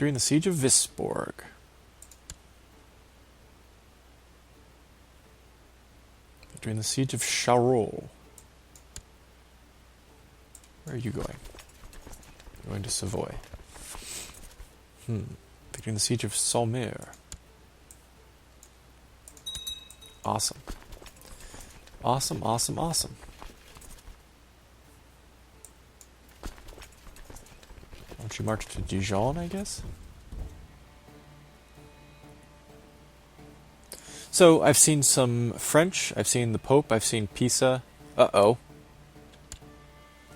Victory in the Siege of Visborg. Victory in the Siege of Charol. Where are you going? You're going to Savoy. Victory in the Siege of Saumur. Awesome. Awesome, awesome, awesome. Why don't you march to Dijon, I guess? So, I've seen some French, I've seen the Pope, I've seen Pisa. Uh-oh.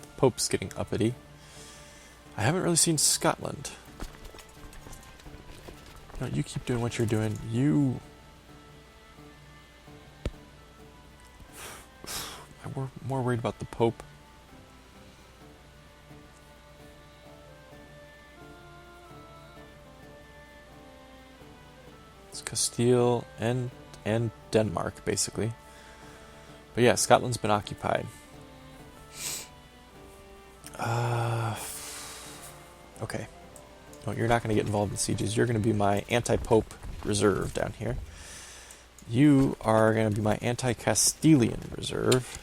The Pope's getting uppity. I haven't really seen Scotland. No, you keep doing what you're doing. You... I'm more worried about the Pope. It's Castile and Denmark, basically. But yeah, Scotland's been occupied. Okay. No, you're not going to get involved in sieges. You're going to be my anti-Pope reserve down here. You are going to be my anti-Castilian reserve.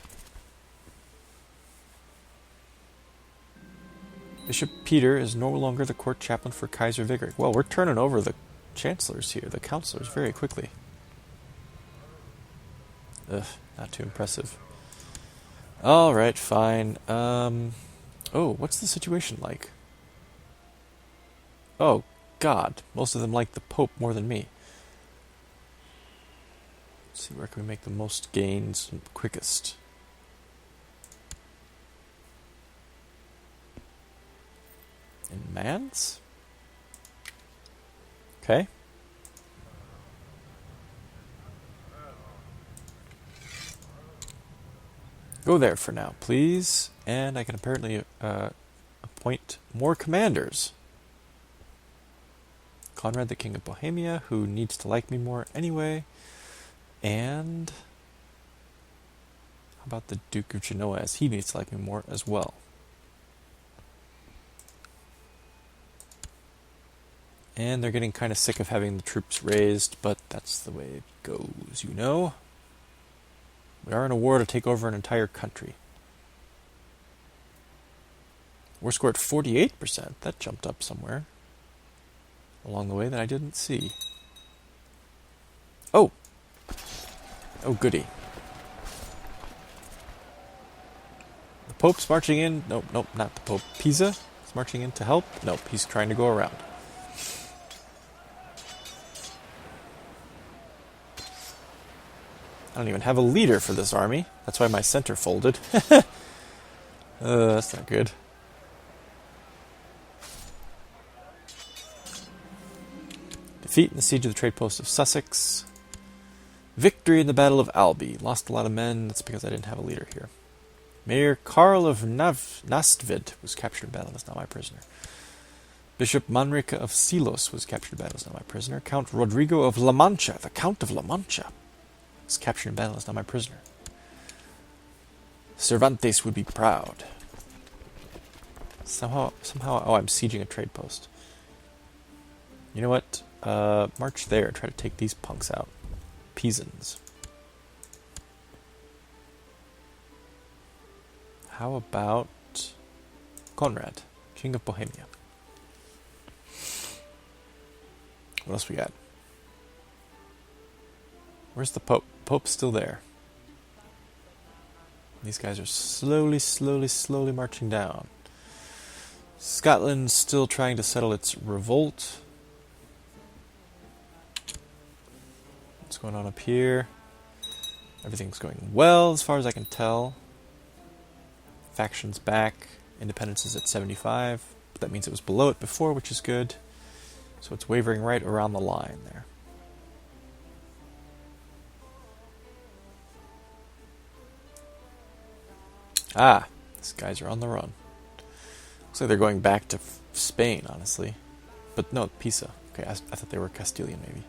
Bishop Peter is no longer the court chaplain for Kaiser Vigor. Well, we're turning over the chancellors here, the councillors, very quickly. Ugh, not too impressive. Alright, fine. Oh, what's the situation like? Oh, God. Most of them like the Pope more than me. Let's see, where can we make the most gains quickest? In Mans? Okay. Go there for now, please. And I can apparently appoint more commanders. Conrad, the King of Bohemia, who needs to like me more anyway. And how about the Duke of Genoa, as he needs to like me more as well. And they're getting kind of sick of having the troops raised, but that's the way it goes, you know. We are in a war to take over an entire country. We're scored 48%. That jumped up somewhere along the way that I didn't see. Oh! Oh, goody. The Pope's marching in. Nope, nope, not the Pope. Pisa is marching in to help. Nope, he's trying to go around. I don't even have a leader for this army. That's why my center folded. That's not good. Defeat in the siege of the trade post of Sussex. Victory in the Battle of Albi. Lost a lot of men. That's because I didn't have a leader here. Mayor Karl of Nastvid was captured in battle and is now my prisoner. Bishop Manrique of Silos was captured in battle and is now my prisoner. Count Rodrigo of La Mancha, the Count of La Mancha, was captured in battle and is now my prisoner. Cervantes would be proud. Somehow, oh, I'm sieging a trade post. You know what? March there. Try to take these punks out. Pisans. How about Conrad, King of Bohemia? What else we got? Where's the Pope? Pope's still there. These guys are slowly marching down. Scotland's still trying to settle its revolt. What's going on up here? Everything's going well as far as I can tell. Factions back. Independence is at 75. But that means it was below it before, which is good. So it's wavering right around the line there. Ah, these guys are on the run. Looks like they're going back to Spain, honestly. But no, Pisa. Okay, I thought they were Castilian, maybe.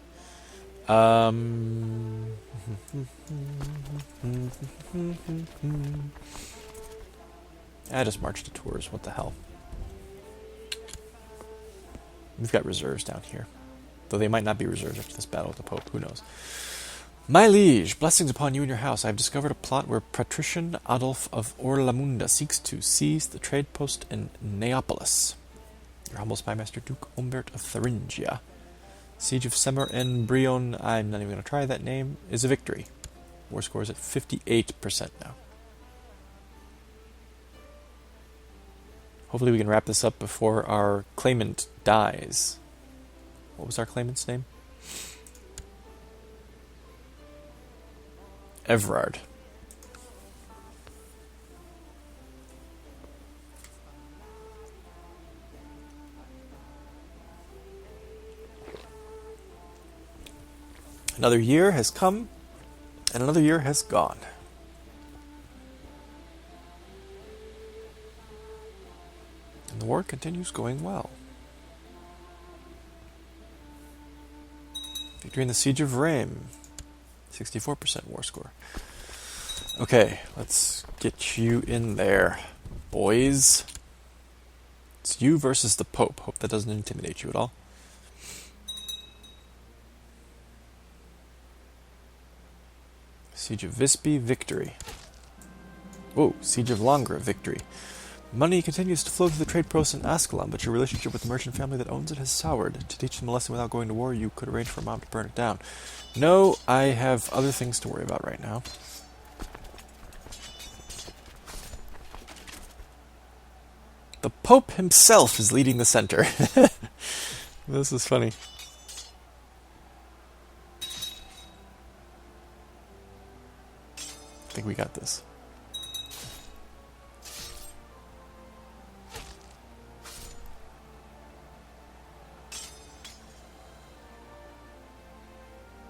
I just marched to Tours. What the hell? We've got reserves down here. Though they might not be reserves after this battle with the Pope. Who knows? My liege, blessings upon you and your house. I have discovered a plot where Patrician Adolf of Orlamunda seeks to seize the trade post in Neapolis. Your humble spymaster, Duke Umbert of Thuringia. Siege of Semer en Brion, I'm not even going to try that name, is a victory. War score is at 58% now. Hopefully we can wrap this up before our claimant dies. What was our claimant's name? Everard. Another year has come, and another year has gone. And the war continues going well. Victory in the Siege of Rheims. 64% war score. Okay, let's get you in there, boys. It's you versus the Pope. Hope that doesn't intimidate you at all. Siege of Visby, victory. Whoa, Siege of Langres, victory. Money continues to flow through the trade post in Ascalon, but your relationship with the merchant family that owns it has soured. To teach them a lesson without going to war, you could arrange for a mob to burn it down. No, I have other things to worry about right now. The Pope himself is leading the center. This is funny. I think we got this.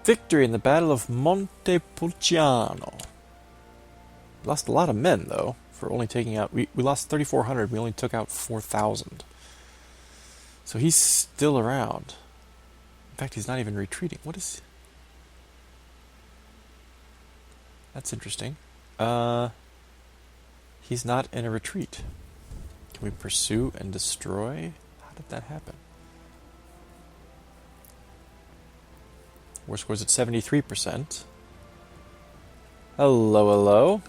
Victory in the Battle of Montepulciano. Lost a lot of men, though, for only taking out... We lost 3,400. We only took out 4,000. So he's still around. In fact, he's not even retreating. What is... That's interesting. He's not in a retreat. Can we pursue and destroy? How did that happen? War score's at 73%. Hello, hello.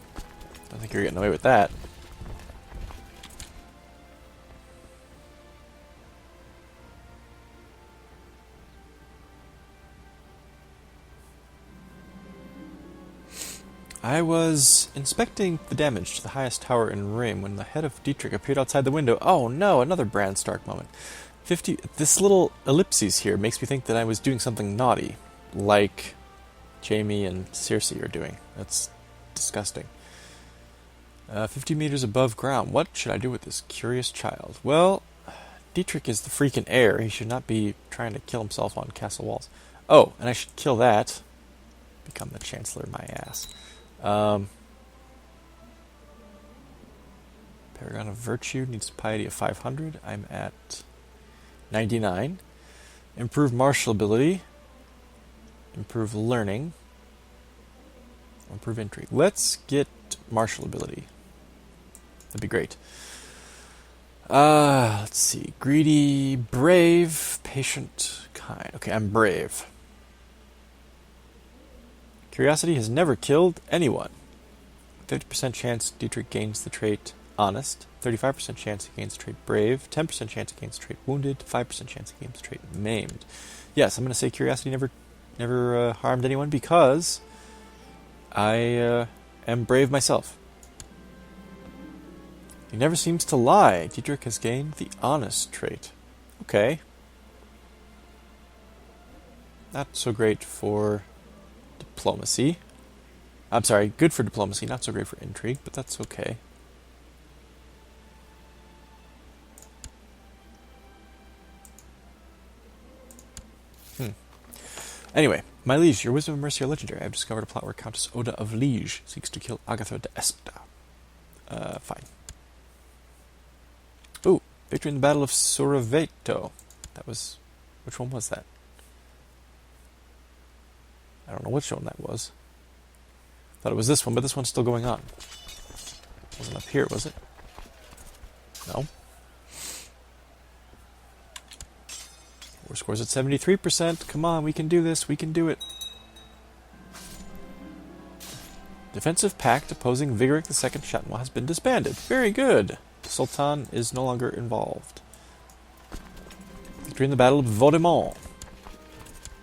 Don't think you're getting away with that. I was inspecting the damage to the highest tower in Rheims when the head of Dietrich appeared outside the window. Oh no, another Bran Stark moment. This little ellipses here makes me think that I was doing something naughty, like Jaime and Cersei are doing. That's disgusting. 50 meters above ground. What should I do with this curious child? Well, Dietrich is the freaking heir. He should not be trying to kill himself on castle walls. Oh, and I should kill that. Become the Chancellor, my ass. Paragon of Virtue needs piety of 500. I'm at 99. Improve martial ability. Improve learning. Improve intrigue. Let's get martial ability. That'd be great. Let's see. Greedy, brave, patient, kind. Okay, I'm brave. Curiosity has never killed anyone. 50% chance Dietrich gains the trait honest. 35% chance he gains the trait brave. 10% chance he gains the trait wounded. 5% chance he gains the trait maimed. Yes, I'm going to say curiosity never harmed anyone because I am brave myself. He never seems to lie. Dietrich has gained the honest trait. Okay. Not so great for diplomacy. I'm sorry, good for diplomacy, not so great for intrigue, but that's okay. Anyway, my liege, your wisdom and mercy are legendary. I have discovered a plot where Countess Oda of Liege seeks to kill Agatha de Esta. Fine. Ooh, victory in the Battle of Soroveto. That was... Which one was that? I don't know which one that was. Thought it was this one, but this one's still going on. Wasn't up here, was it? No. War score's at 73%. Come on, we can do this. We can do it. Defensive pact opposing Vigoric II Chatenois has been disbanded. Very good. The Sultan is no longer involved. Victory in the Battle of Vaudémont.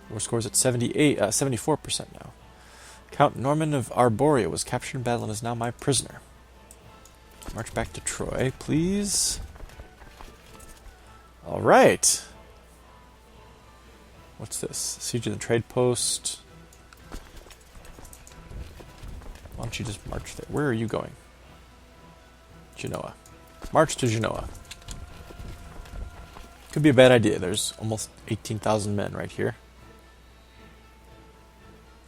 War scores at 74% now. Count Norman of Arborea was captured in battle and is now my prisoner. March back to Troy, please. Alright. What's this? Siege of the Trade Post. Why don't you just march there? Where are you going? Genoa. March to Genoa. Could be a bad idea. There's almost 18,000 men right here.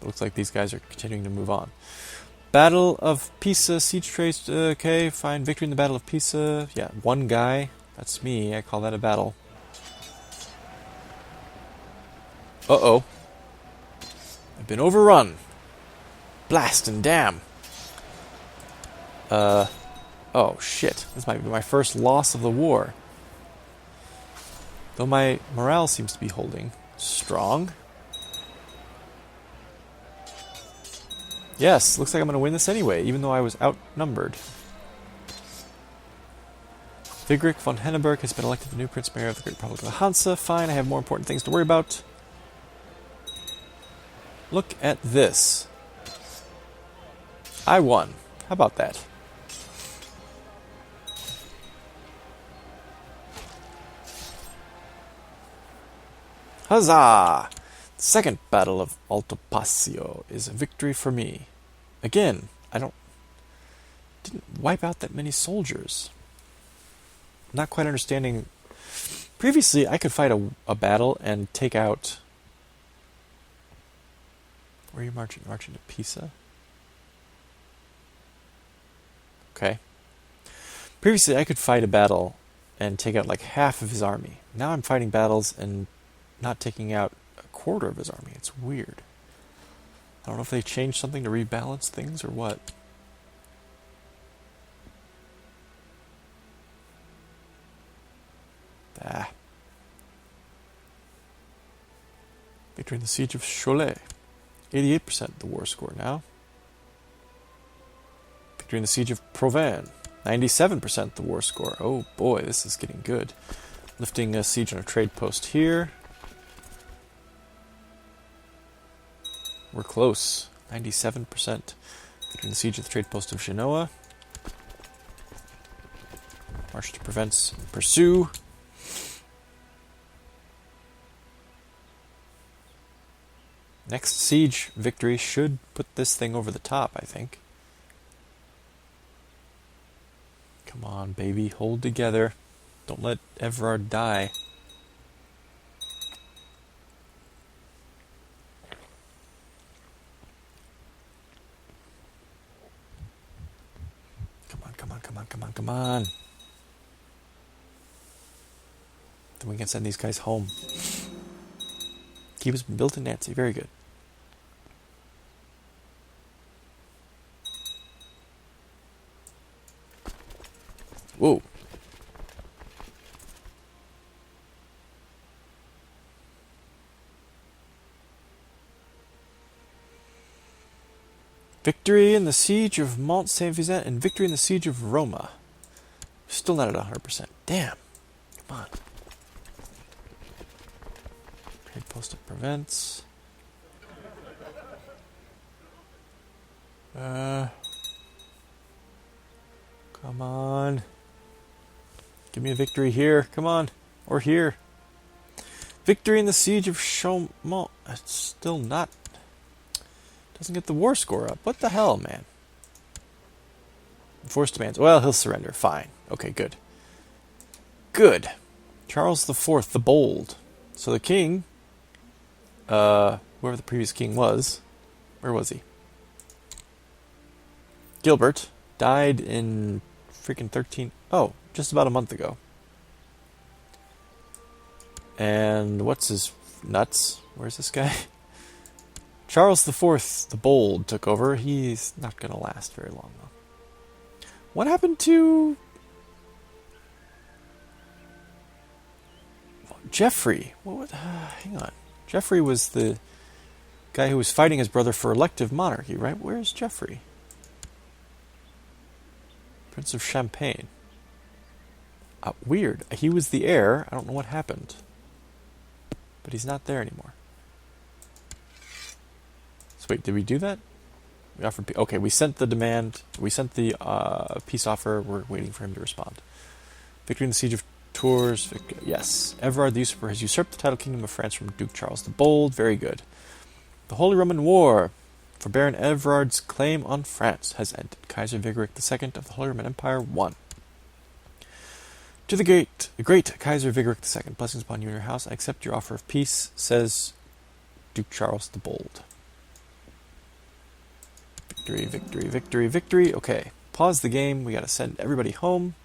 It looks like these guys are continuing to move on. Battle of Pisa, siege traced. Okay, fine. Victory in the Battle of Pisa. Yeah, one guy. That's me. I call that a battle. Uh-oh. I've been overrun. Blast and damn. Oh, shit. This might be my first loss of the war. Though my morale seems to be holding strong. Yes, looks like I'm going to win this anyway, even though I was outnumbered. Vigoric von Henneberg has been elected the new Prince Mayor of the Great Republic of the Hansa. Fine, I have more important things to worry about. Look at this. I won. How about that? Huzzah! The second Battle of Alto Passio is a victory for me. Again, didn't wipe out that many soldiers. Not quite understanding. Previously, I could fight a battle and take out. Where are you marching? Marching to Pisa? Okay. Previously, I could fight a battle and take out like half of his army. Now I'm fighting battles and not taking out a quarter of his army. It's weird. I don't know if they changed something to rebalance things or what. Victory in the Siege of Cholet. 88% the war score now. Victory in the Siege of Provence. 97% the war score. Oh boy, this is getting good. Lifting a siege on a trade post here. We're close. 97%. Victory in the Siege of the trade post of Genoa. March to Provence and pursue. Next siege victory should put this thing over the top, I think. Come on, baby. Hold together. Don't let Everard die. Come on, come on, come on, come on, come on. Then we can send these guys home. Keep has been built in Nancy. Very good. Whoa. Victory in the Siege of Mont Saint-Vincent and victory in the Siege of Roma. Still not at 100%. Damn. Come on. Trade post of Provence. Come on. Give me a victory here. Come on. Or here. Victory in the Siege of Chaumont. It's still not. Doesn't get the war score up. What the hell, man? Enforced demands. Well, he'll surrender. Fine. Okay, good. Good. Charles IV, the Bold. So the king, whoever the previous king was, where was he? Gilbert died in freaking 13. Oh, just about a month ago. And what's his nuts? Where's this guy? Charles IV, the Bold, took over. He's not going to last very long, though. What happened to Geoffrey. Hang on. Geoffrey was the guy who was fighting his brother for elective monarchy, right? Where's Geoffrey? Prince of Champagne. Weird. He was the heir. I don't know what happened. But he's not there anymore. So wait, did we do that? We offered... Okay, we sent the demand. We sent the peace offer. We're waiting for him to respond. Victory in the Siege of Tours. Yes. Everard the Usurper has usurped the title kingdom of France from Duke Charles the Bold. Very good. The Holy Roman War for Baron Everard's claim on France has ended. Kaiser Vigoric II of the Holy Roman Empire won. To the great Kaiser Vigoric II, blessings upon you and your house. I accept your offer of peace, says Duke Charles the Bold. Victory, victory, victory, victory. Okay, pause the game. We gotta send everybody home.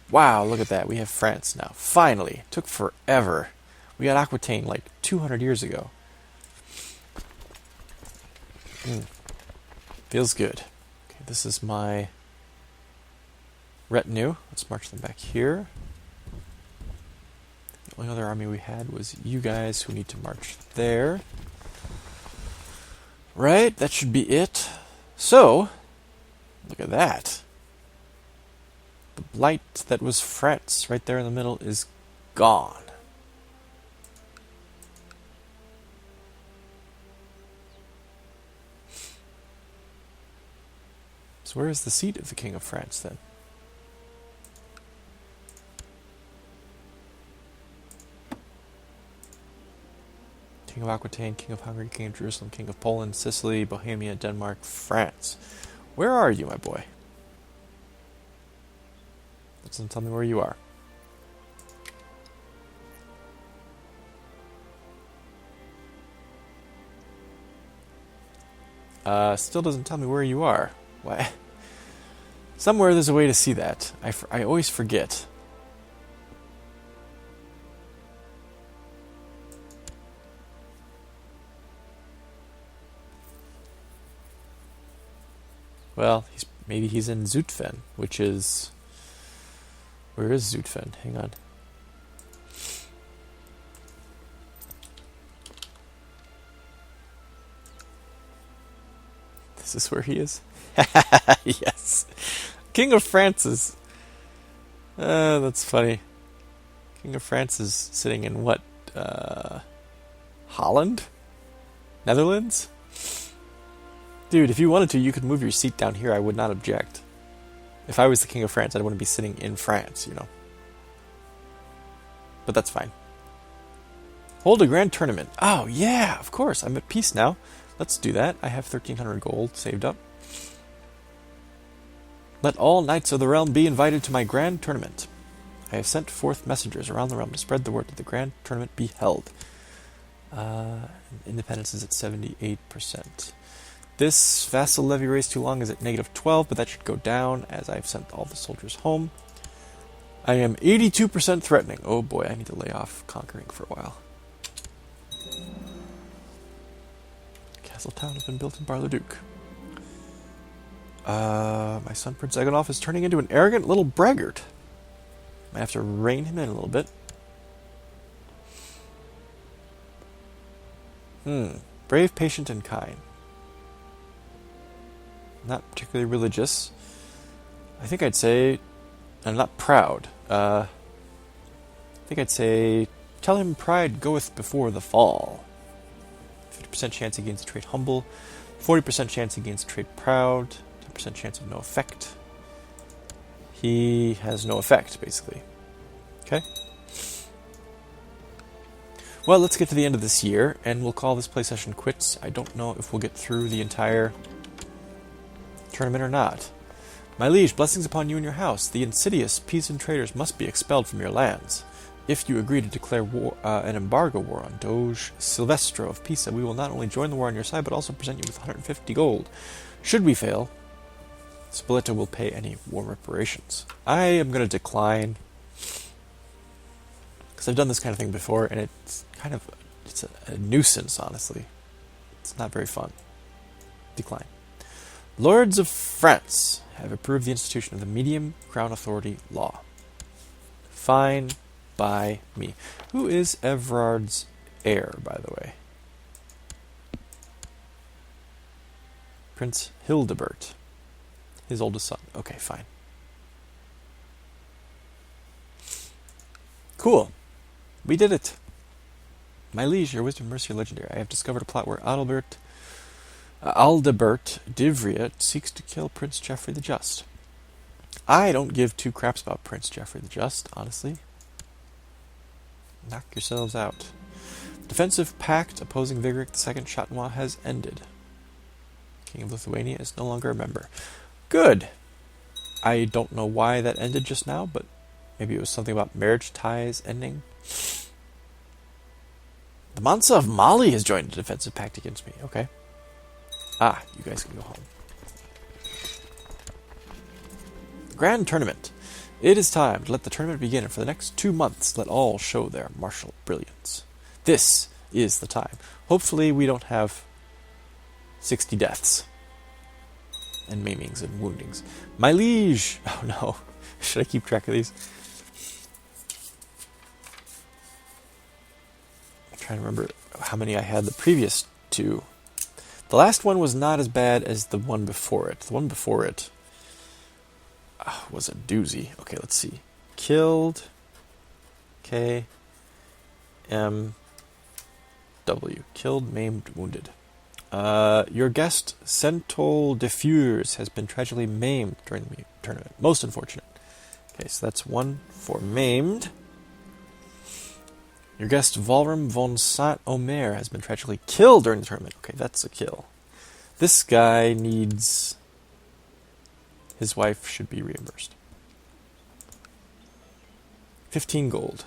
Wow, look at that. We have France now. Finally. Took forever. We got Aquitaine like 200 years ago. Feels good. Okay, this is my retinue. Let's march them back here. The only other army we had was you guys who need to march there. Right, that should be it. So, look at that. The blight that was France right there in the middle is gone. So where is the seat of the King of France then? King of Aquitaine, King of Hungary, King of Jerusalem, King of Poland, Sicily, Bohemia, Denmark, France. Where are you, my boy? Doesn't tell me where you are. Still doesn't tell me where you are. Why? Somewhere there's a way to see that. I always forget. Well, maybe he's in Zutphen, which is... Where is Zutphen? Hang on. This is where he is? Yes. King of France is... that's funny. King of France is sitting in what? Holland? Netherlands? Dude, if you wanted to, you could move your seat down here. I would not object. If I was the King of France, I'd want to be sitting in France, you know. But that's fine. Hold a grand tournament. Oh, yeah, of course. I'm at peace now. Let's do that. I have 1,300 gold saved up. Let all knights of the realm be invited to my grand tournament. I have sent forth messengers around the realm to spread the word that the grand tournament be held. Independence is at 78%. This vassal levy race too long is at -12, but that should go down as I've sent all the soldiers home. I am 82% threatening. Oh boy, I need to lay off conquering for a while. Castle town has been built in Bar-le-Duc. My son Prince Egonolf is turning into an arrogant little braggart. Might have to rein him in a little bit. Brave, patient, and kind. Not particularly religious. I think I'd say... I'm not proud. I think I'd say... Tell him pride goeth before the fall. 50% chance he gains the trait humble. 40% chance he gains the trait proud. 10% chance of no effect. He has no effect, basically. Okay? Well, let's get to the end of this year, and we'll call this play session quits. I don't know if we'll get through the entire tournament or not. My liege, blessings upon you and your house. The insidious Pisan traitors must be expelled from your lands. If you agree to declare war, an embargo war on Doge Silvestro of Pisa, we will not only join the war on your side, but also present you with 150 gold. Should we fail, Spoleto will pay any war reparations. I am going to decline, because I've done this kind of thing before, and it's kind of It's a nuisance, honestly. It's not very fun. Decline. Lords of France have approved the institution of the medium crown authority law. Fine by me. Who is Everard's heir, by the way? Prince Hildebert. His oldest son. Okay, fine. Cool. We did it. My liege, your wisdom, mercy, are legendary. I have discovered a plot where Adalbert Divriat seeks to kill Prince Geoffrey the Just. I don't give two craps about Prince Geoffrey the Just, honestly. Knock yourselves out. Defensive pact opposing Vigoric II Chatenois has ended. King of Lithuania is no longer a member. Good. I don't know why that ended just now, but maybe it was something about marriage ties ending. The Mansa of Mali has joined a defensive pact against me. Okay. Ah, you guys can go home. Grand Tournament. It is time to let the tournament begin, and for the next 2 months, let all show their martial brilliance. This is the time. Hopefully we don't have 60 deaths. And maimings and woundings. My liege! Oh no. Should I keep track of these? I'm trying to remember how many I had the previous two. The last one was not as bad as the one before it. The one before it was a doozy. Okay, let's see. Killed. K. M. W. Killed, maimed, wounded. Your guest, Centol de Fures, has been tragically maimed during the tournament. Most unfortunate. Okay, so that's one for maimed. Your guest, Volram von Saint-Omer, has been tragically killed during the tournament. Okay, that's a kill. This guy needs... His wife should be reimbursed. 15 gold.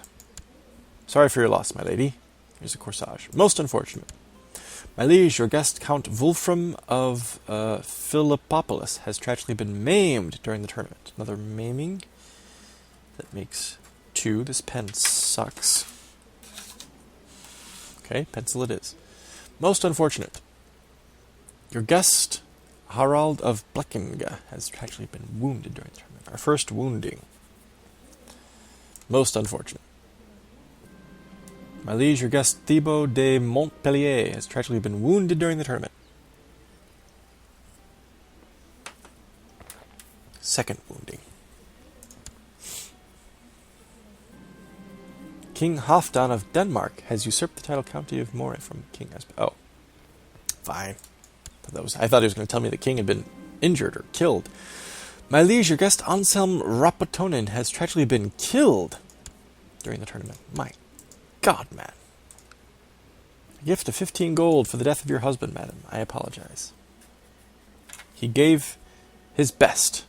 Sorry for your loss, my lady. Here's a corsage. Most unfortunate. My liege, your guest, Count Wolfram of Philippopolis, has tragically been maimed during the tournament. Another maiming. That makes 2. This pen sucks. Okay, pencil it is. Most unfortunate. Your guest, Harald of Blekinge, has tragically been wounded during the tournament. Our first wounding. Most unfortunate. My liege, your guest, Thibaut de Montpellier, has tragically been wounded during the tournament. Second wounding. King Halfdan of Denmark has usurped the title County of Moray from King Esp. Oh, fine. I thought he was going to tell me the king had been injured or killed. My liege, your guest Anselm Rapotonin has tragically been killed during the tournament. My God, man. A gift of 15 gold for the death of your husband, madam. I apologize. He gave his best.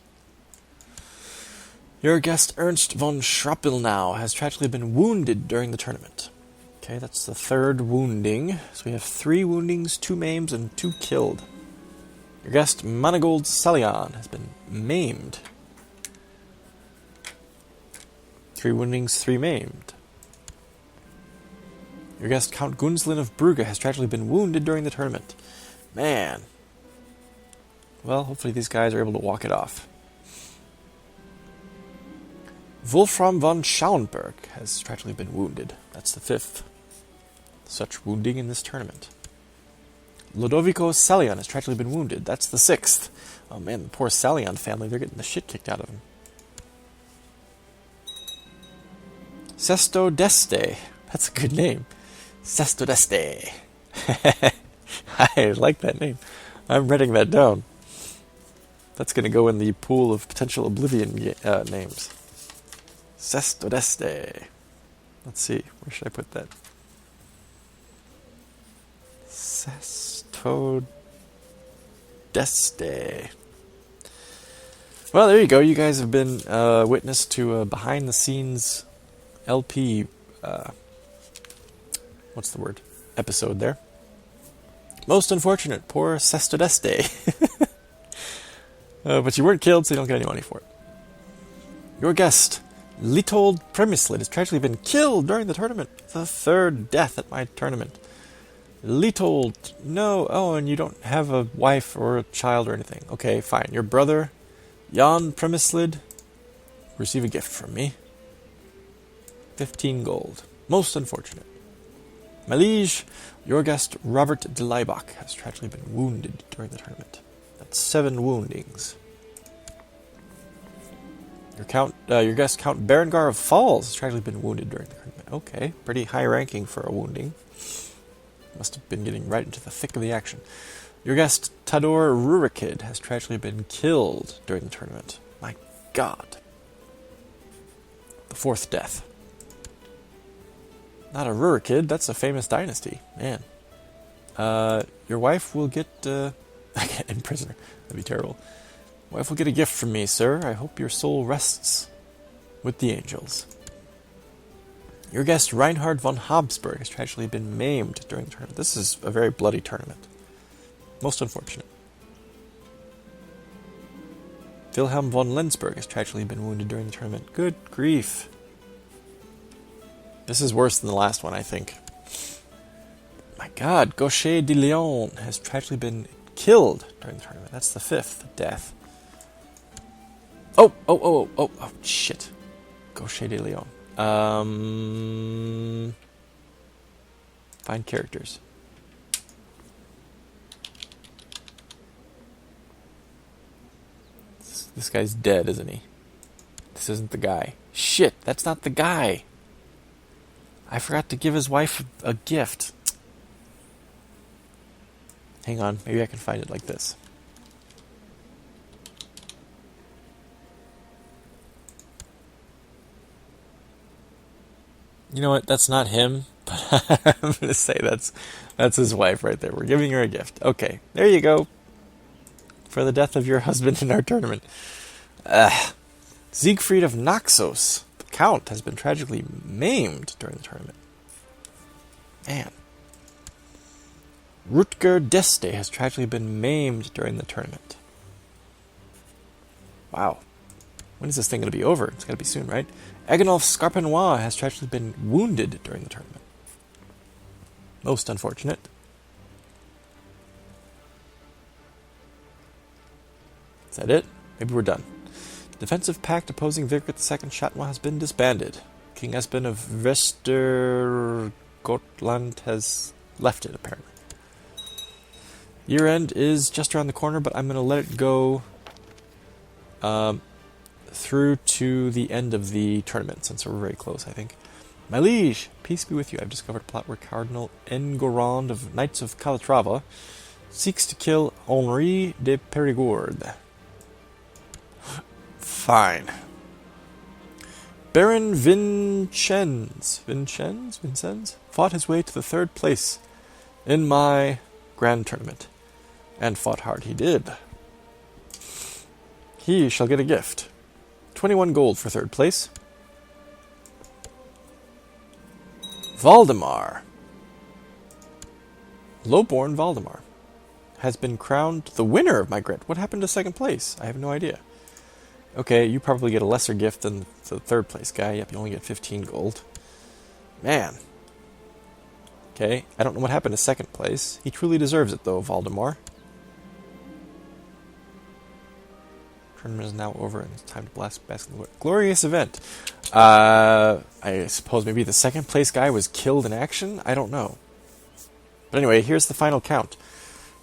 Your guest Ernst von Schrappelnau has tragically been wounded during the tournament. Okay, that's the third wounding. So we have 3 woundings, 2 maims, and 2 killed. Your guest Manigold Salion has been maimed. 3 woundings, 3 maimed. Your guest Count Gunslin of Brugge has tragically been wounded during the tournament. Man. Well, hopefully these guys are able to walk it off. Wolfram von Schauenberg has tragically been wounded. That's the 5th such wounding in this tournament. Lodovico Salion has tragically been wounded. That's the 6th. Oh man, the poor Salion family, they're getting the shit kicked out of them. Sesto d'Este. That's a good name. Sesto d'Este. I like that name. I'm writing that down. That's going to go in the pool of potential Oblivion names. Sesto d'Este. Let's see. Where should I put that? Sesto d'Este. Well, there you go. You guys have been witness to a behind-the-scenes LP, what's the word? Episode there. Most unfortunate. Poor Sesto d'Este. But you weren't killed, so you don't get any money for it. Your guest, Litold Premislid has tragically been killed during the tournament. The third death at my tournament. Litold, no. Oh, and you don't have a wife or a child or anything. Okay, fine. Your brother, Jan Premislid, receive a gift from me. 15 gold. Most unfortunate. My liege, your guest Robert de Leibach has tragically been wounded during the tournament. That's 7 woundings. Your guest Count Berengar of Falls has tragically been wounded during the tournament. Okay, pretty high ranking for a wounding. Must have been getting right into the thick of the action. Your guest Tador Rurikid has tragically been killed during the tournament. My God. The 4th death. Not a Rurikid, that's a famous dynasty. Man. Your wife will get... in prisoner. That'd be terrible. Wife will get a gift from me, sir. I hope your soul rests with the angels. Your guest Reinhard von Habsburg has tragically been maimed during the tournament. This is a very bloody tournament. Most unfortunate. Wilhelm von Lensburg has tragically been wounded during the tournament. Good grief. This is worse than the last one, I think. My God, Gaucher de Lyon has tragically been killed during the tournament. That's the 5th death. Oh, shit. Gaucher de Lyon. Find characters. This guy's dead, isn't he? This isn't the guy. Shit, that's not the guy. I forgot to give his wife a gift. Hang on, maybe I can find it like this. You know what? That's not him, but I'm going to say that's his wife right there. We're giving her a gift. Okay, there you go. For the death of your husband in our tournament. Siegfried of Naxos, the Count, has been tragically maimed during the tournament. Man. Rutger d'Este has tragically been maimed during the tournament. Wow. When is this thing going to be over? It's got to be soon, right? Eganolf Scarpenois has tragically been wounded during the tournament. Most unfortunate. Is that it? Maybe we're done. Defensive pact opposing Vigret II Chatenois has been disbanded. King Espen of Vestergotland has left it, apparently. Year end is just around the corner, but I'm going to let it go through to the end of the tournament, since we're very close, I think. My liege, peace be with you. I've discovered a plot where Cardinal Engorond of Knights of Calatrava seeks to kill Henri de Périgord. Fine. Baron Vincennes fought his way to the 3rd place in my grand tournament, and fought hard he did. He shall get a gift. 21 gold for 3rd place. Valdemar. Lowborn Valdemar has been crowned the winner of my grit. What happened to 2nd place? I have no idea. Okay, you probably get a lesser gift than the 3rd place guy. Yep, you only get 15 gold. Man. Okay, I don't know what happened to 2nd place. He truly deserves it, though, Valdemar. Tournament is now over, and it's time to bask in the glorious event. I suppose maybe the 2nd place guy was killed in action? I don't know. But anyway, here's the final count.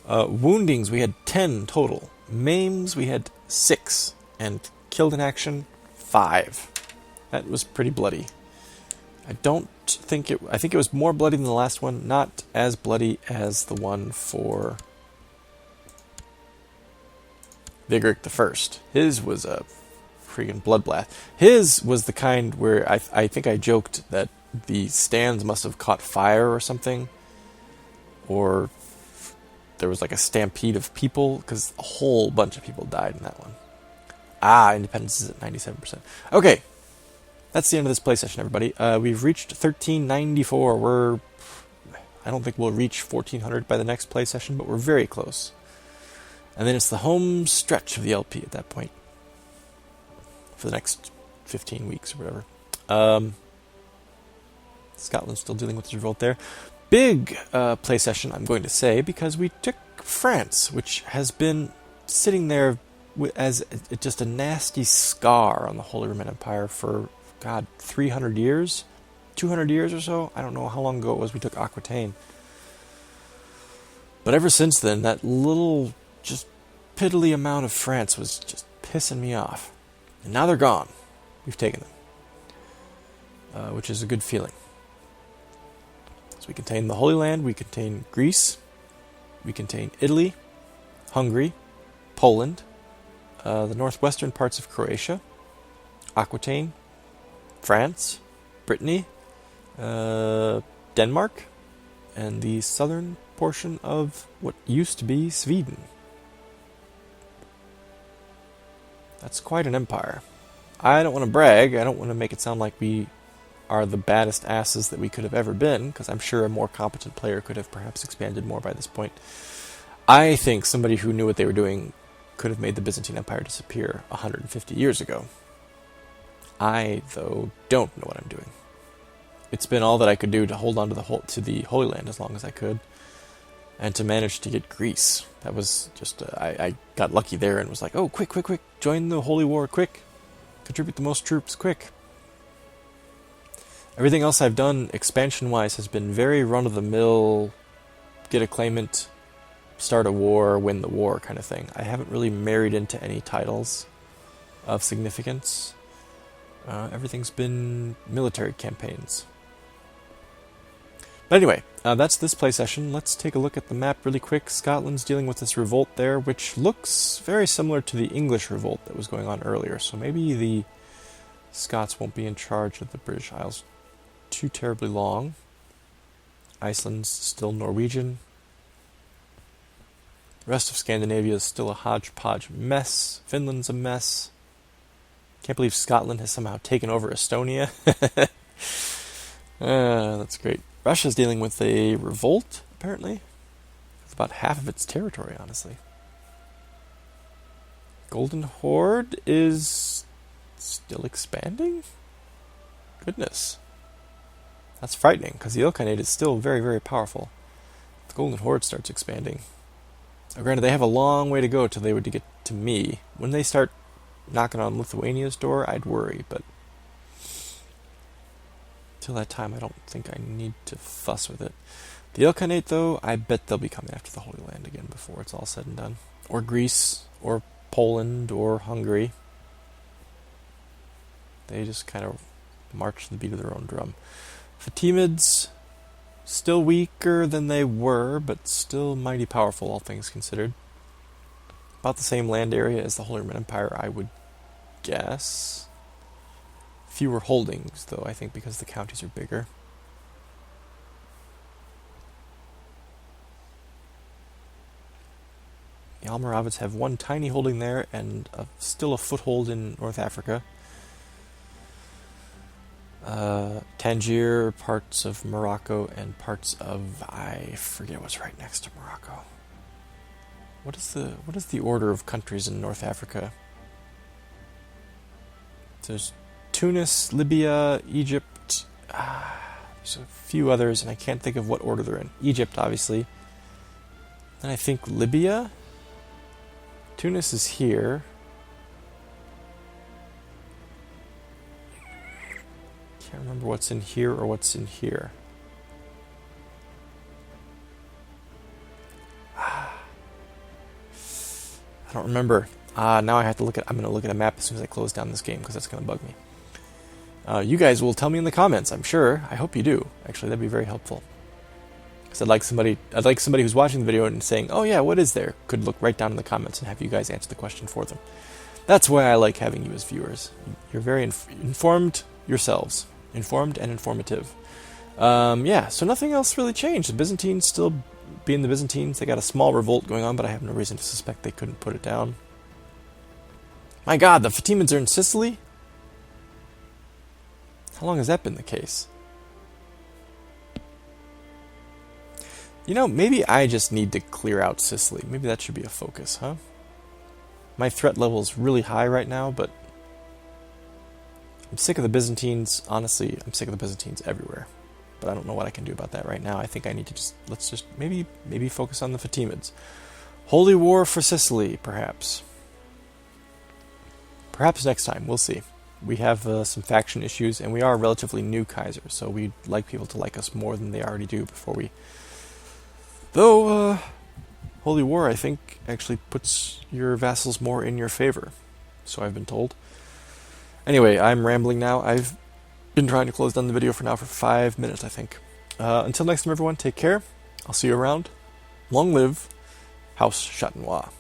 Woundings, we had 10 total. Maims, we had 6. And killed in action, 5. That was pretty bloody. I think it was more bloody than the last one. Not as bloody as the one for Vigric I. His was a freaking bloodbath. His was the kind where I think I joked that the stands must have caught fire or something. Or there was like a stampede of people, because a whole bunch of people died in that one. Independence is at 97%. Okay, that's the end of this play session, everybody. We've reached 1394. I don't think we'll reach 1400 by the next play session, but we're very close. And then it's the home stretch of the LP at that point. For the next 15 weeks or whatever. Scotland's still dealing with the revolt there. Big play session, I'm going to say, because we took France, which has been sitting there as just a nasty scar on the Holy Roman Empire for, God, 300 years? 200 years or so? I don't know how long ago it was we took Aquitaine. But ever since then, that little, just piddly amount of France was just pissing me off. And now they're gone. We've taken them. Which is a good feeling. So we contain the Holy Land, we contain Greece, we contain Italy, Hungary, Poland, the northwestern parts of Croatia, Aquitaine, France, Brittany, Denmark, and the southern portion of what used to be Sweden. That's quite an empire. I don't want to brag, I don't want to make it sound like we are the baddest asses that we could have ever been, because I'm sure a more competent player could have perhaps expanded more by this point. I think somebody who knew what they were doing could have made the Byzantine Empire disappear 150 years ago. I, though, don't know what I'm doing. It's been all that I could do to hold on to the Holy Land as long as I could, and to manage to get Greece. That was just, I got lucky there and was like, oh, quick, join the Holy War, quick. Contribute the most troops, quick. Everything else I've done, expansion-wise, has been very run-of-the-mill, get a claimant, start a war, win the war kind of thing. I haven't really married into any titles of significance. Everything's been military campaigns. But anyway, that's this play session. Let's take a look at the map really quick. Scotland's dealing with this revolt there, which looks very similar to the English revolt that was going on earlier. So maybe the Scots won't be in charge of the British Isles too terribly long. Iceland's still Norwegian. The rest of Scandinavia is still a hodgepodge mess. Finland's a mess. Can't believe Scotland has somehow taken over Estonia. That's great. Russia's dealing with a revolt, apparently. It's about half of its territory, honestly. Golden Horde is still expanding? Goodness. That's frightening, because the Ilkhanate is still very, very powerful. The Golden Horde starts expanding. Now, granted, they have a long way to go till they would get to me. When they start knocking on Lithuania's door, I'd worry, but till that time, I don't think I need to fuss with it. The Ilkhanate, though, I bet they'll be coming after the Holy Land again before it's all said and done. Or Greece, or Poland, or Hungary. They just kind of march to the beat of their own drum. Fatimids, still weaker than they were, but still mighty powerful, all things considered. About the same land area as the Holy Roman Empire, I would guess. Fewer holdings, though, I think, because the counties are bigger. The Almoravids have one tiny holding there, and still a foothold in North Africa. Tangier, parts of Morocco, and parts of, I forget what's right next to Morocco. What is the order of countries in North Africa? There's Tunis, Libya, Egypt. There's a few others, and I can't think of what order they're in. Egypt, obviously. Then I think Libya. Tunis is here. Can't remember what's in here or what's in here. I don't remember. Now I have to look at. I'm going to look at a map as soon as I close down this game because that's going to bug me. You guys will tell me in the comments. I'm sure. I hope you do. Actually, that'd be very helpful. Because I'd like somebody who's watching the video and saying, "Oh yeah, what is there?" could look right down in the comments and have you guys answer the question for them. That's why I like having you as viewers. You're very informed yourselves. Informed and informative. Yeah, so nothing else really changed. The Byzantines still being the Byzantines. They got a small revolt going on, but I have no reason to suspect they couldn't put it down. My God, the Fatimids are in Sicily? How long has that been the case? You know, maybe I just need to clear out Sicily. Maybe that should be a focus, huh? My threat level is really high right now, but I'm sick of the Byzantines. Honestly, I'm sick of the Byzantines everywhere. But I don't know what I can do about that right now. I think I need to let's just maybe focus on the Fatimids. Holy War for Sicily, perhaps. Perhaps next time, we'll see. We have some faction issues, and we are a relatively new Kaiser, so we'd like people to like us more than they already do before we... Though, Holy War, I think, actually puts your vassals more in your favor. So I've been told. Anyway, I'm rambling now. I've been trying to close down the video for now for 5 minutes, I think. Until next time, everyone, take care. I'll see you around. Long live House Chatenois.